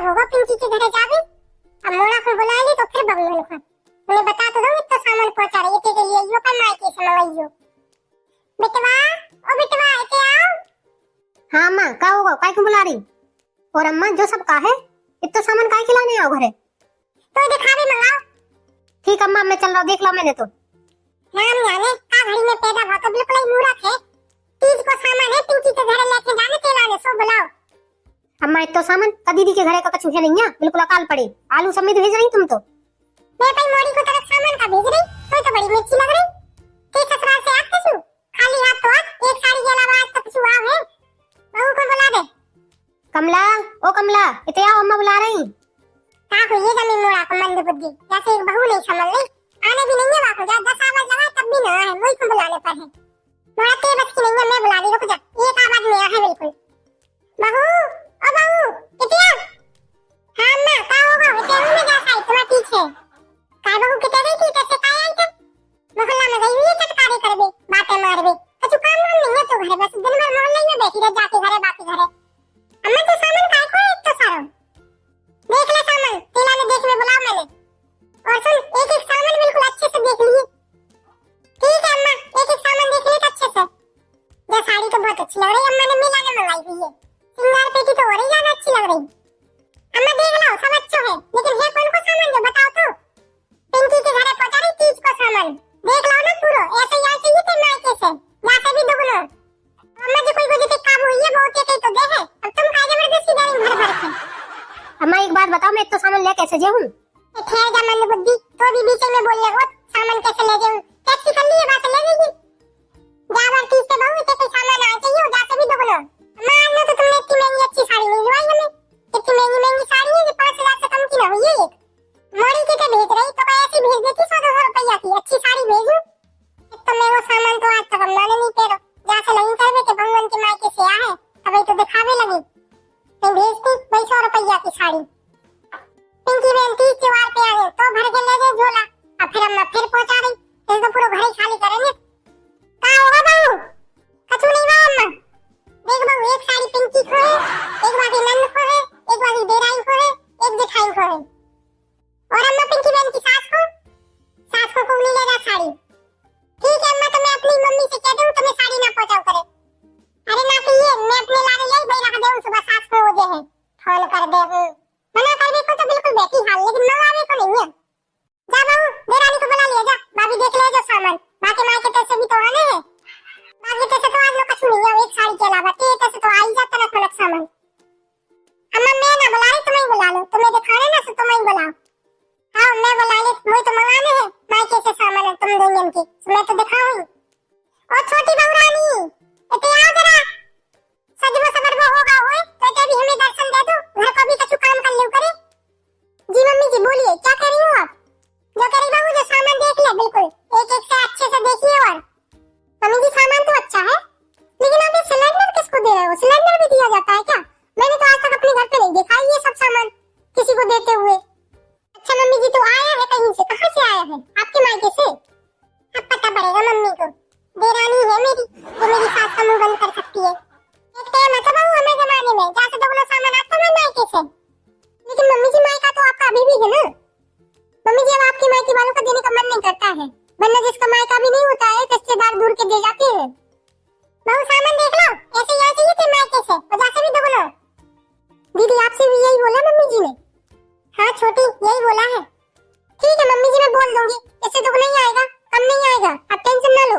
होगा पिंकी के घर जावे। अब मोड़ा को बुला ली तो फिर बगल को उन्हें बता तो दो इतना सामान पहुंचा रही है के लिए यो का मायके से मंगाइयो। बेटवा ओ बेटवा इते आओ। हाँ अम्मा का होगा काय को बुला रही? और अम्मा जो सब का है इतना सामान काय खिलाने आओ घरे? तो दिखावे मंगाओ। ठीक अम्मा मैं चल रहा देख लो मैंने तो। राम जाने का घड़ी में पैदा हुआ तो बिल्कुल ही मूर्ख है। तीज को सामान है पिंकी के घर लेके जाने के लाने सो बुलाओ। अम्मा इतना सामान का दीदी के घरे का कछु है नहीं है बिल्कुल अकाल पड़े आलू समेत भेज रही तुम तो। मैं भाई मोड़ी को तरफ सामान का भेज रही तो बड़ी मिर्ची लग रही। के ससुराल से आते छु खाली हाथ तो एक साड़ी के अलावा आज तक छु आओ है। बहू को बुला दे। कमला ओ कमला इते आओ अम्मा बुला रही। का को ये जमीन मोड़ा को मंद बुद्धि जैसे एक बहू नहीं समझ ली आने भी नहीं है वाको जा 10 आवाज लगा तब भी ना है वही को बुलाने पर है। मोड़ा ते बस की नहीं है मैं बुला रही रुक जा एक आवाज में है बिल्कुल। बहू ओ बहू इते आ। हां अम्मा का होगा इते में जा साई तुम्हारे पीछे। का बहू किते गई थी कैसे काय आई तब मोहल्ला में गई हुई चटकारे कर दे बातें मार दे कुछ काम नहीं है तो घर बस दिन भर मोहल्ले में बैठी रह जाके घरे बाकी घरे। अम्मा तो सामान काय को एक तो सारा देख ले सामान तेला ने देखने बुलाओ मैंने। और सुन एक एक सामान बिल्कुल अच्छे से देख लिए। ठीक है अम्मा एक एक सामान देख ले अच्छे से। ये साड़ी तो बहुत अच्छी लग रही है अम्मा ने मेला में मंगाई हुई है। सिंगार पेटी तो और ही ज्यादा अच्छी लग रही। अम्मा देख लो सब अच्छा है लेकिन ये कौन को सामान जो बताओ तो। पिंकी के घरे पहुंचा रही तीज को सामान देख लो ना पूरा ऐसे ही चाहिए थे मायके से जैसे भी दुगनो। अम्मा जी कोई वजह से काबू हुई है बहुत कहीं तो दे है अब तुम का जबरदस्ती डाली भर भर के। अम्मा एक बात बताओ मैं इतना सामान ले कैसे जाऊं? ठहर जा मंद बुद्धि तो भी बीच में बोल ले वो सामान कैसे ले जाऊं टैक्सी कर लिए बात ले गई। जा बार तीज पे बहू इतने कोई सामान आ चाहिए जैसे भी दुगनो। अम्मा आज ना तो तुमने इतनी महंगी अच्छी साड़ी नहीं लवाई हमें। इतनी महंगी महंगी साड़ी है कि 5,000 से कम की ना हुई है एक। मोड़ी के भेज रही तो ऐसे भेज देती 100-200 रुपया की अच्छी साड़ी भेजू। तो मैं वो सामान तो आज तक अम्मा ने नहीं पहनो जैसे नहीं करवे के भगवान के मायके से आए तभी तो दिखावे लगी। मैं भेजती भाई 100 रुपया की साड़ी। पिंकी बहन तीज त्योहार पे आए तो भर के ले गए झोला और फिर अम्मा फिर पहुंचा रही इस तो पूरा घर ही खाली करेंगे। का होगा बहू कछु नहीं हुआ अम्मा। देख बहू एक साड़ी पिंकी को है एक बाकी नंद को है एक बाकी देराई को है एक जेठाई को है और अम्मा पिंकी बहन की सास को कुली लेगा साड़ी। ठीक है अम्मा तो मैं अपनी मम्मी से कह दूं तुम्हें साड़ी ना पहुंचाओ करे। अरे ना कि ये मैं अपने लाने ले भाई रख दे सुबह सास को हो जाए फोन कर दे मना कर दे को तो बिल्कुल बैठी हाल लेकिन मंगावे को नहीं है। जा बहू देरानी को बुला लिया जा भाभी देख ले जो सामान बाकी मां के पैसे भी तो आने हैं। बाकी पैसे तो आज लोग कुछ नहीं है एक साड़ी के अलावा ते पैसे तो आ ही जाता ना खलक सामान। अम्मा मैं ना बुला रही तुम्हें बुला लो तुम्हें दिखाने ना तो तुम्हें बुलाओ। हां मैं बुला ले मुझे तो मंगाने हैं मायके से सामान तुम देंगे इनकी मैं तो दिखाऊंगी। और छोटी बहू रानी इते आओ जरा सजबो सबर वो होगा होए तो भी हमें दर्शन दे दो घर को भी कुछ काम कर लो करे। जी मम्मी जी बोलिए क्या कह रही हो आप? जो कह रही बहू जो सामान देख ले बिल्कुल एक एक से अच्छे से देखिए। और मम्मी जी सामान तो अच्छा है लेकिन आप ये सिलेंडर किसको दे रहे हो? सिलेंडर भी दिया जाता है क्या? मैंने तो आज तक अपने घर पे नहीं देखा ये सब सामान किसी को देते हुए। अच्छा मम्मी जी तो आया है कहीं से कहां से आया है आपके मायके से? अब पता पड़ेगा मम्मी को देरानी है मेरी वो मेरी सास का मुंह बंद कर सकती है। एक टाइम आता बहू हमें जमाने में जैसे तो बोलो सामान आता है मायके से लेकिन मम्मी जी मायका तो आपका अभी भी है ना। मम्मी जी अब आपके मायके वालों को देने का मन नहीं करता है वरना जिसका मायका भी नहीं होता है रिश्तेदार दूर के दे जाते हैं। बहू सामान देख लो ऐसे ही चाहिए थे मायके से और जैसे भी बोलो। दीदी आपसे भी यही बोला मम्मी जी ने? हाँ छोटी यही बोला है। ठीक है मम्मी जी मैं बोल दूंगी इससे दुख नहीं आएगा कम नहीं आएगा आप टेंशन ना लो।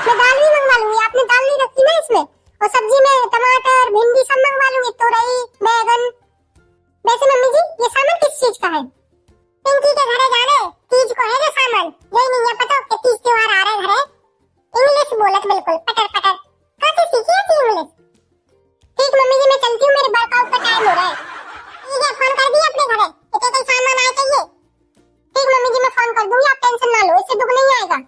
मैं दाल भी मंगवा लूंगी आपने दाल नहीं रखी ना इसमें और सब्जी में टमाटर भिंडी सब मंगवा लूंगी तोरई बैगन। वैसे मम्मी जी ये सामान किस चीज का है? पिंकी के घरे जाने तीज को है जो सामान यही नहीं है पता कि तीज त्योहार आ रहे घरे। इंग्लिश बोलत बिल्कुल पटर पटर कहां से सीखी है इंग्लिश? ठीक मम्मी जी मैं चलती हूँ मेरे वर्कआउट का टाइम हो रहा है। ठीक है फोन कर दिया अपने घरे इतने कोई सामान आ चाहिए। ठीक मम्मी जी मैं फोन कर दूंगी आप टेंशन ना लो इससे दुख नहीं आएगा।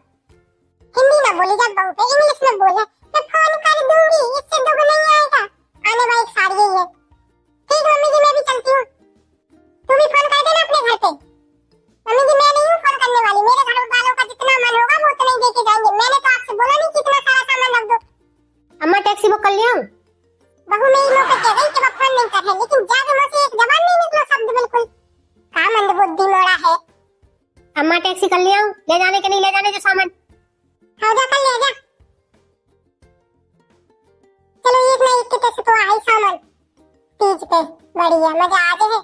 हिंदी ना बोली जा बहू पे इंग्लिश में बोले मैं फोन कर दूंगी इससे दुख नहीं आएगा आने वाली साड़ी यही है। ठीक मम्मी जी मैं भी चलती हूँ तू भी फोन कर देना अपने घर पे। मम्मी जी मैं नहीं हूँ फोन करने वाली मेरे घर वालों का जितना मन होगा वो उतना ही देके जाएंगे। मैंने तो आपसे बोला नहीं कितना सारा सामान रख दो। अम्मा टैक्सी बुक कर बहू मेरी मुंह पे कह गई कि मैं फोन नहीं कर रही, लेकिन ज्यादा मुंह से एक जबान नहीं निकला शब्द बिल्कुल। का मंदबुद्धि मोड़ा है। अम्मा टैक्सी कर ले आऊं, ले जाने के नहीं ले जाने जो सामान। हाँ जा कर ले जा। चलो एक ना एक के तो आई सामान तीज पे बढ़िया मजा आ जाए।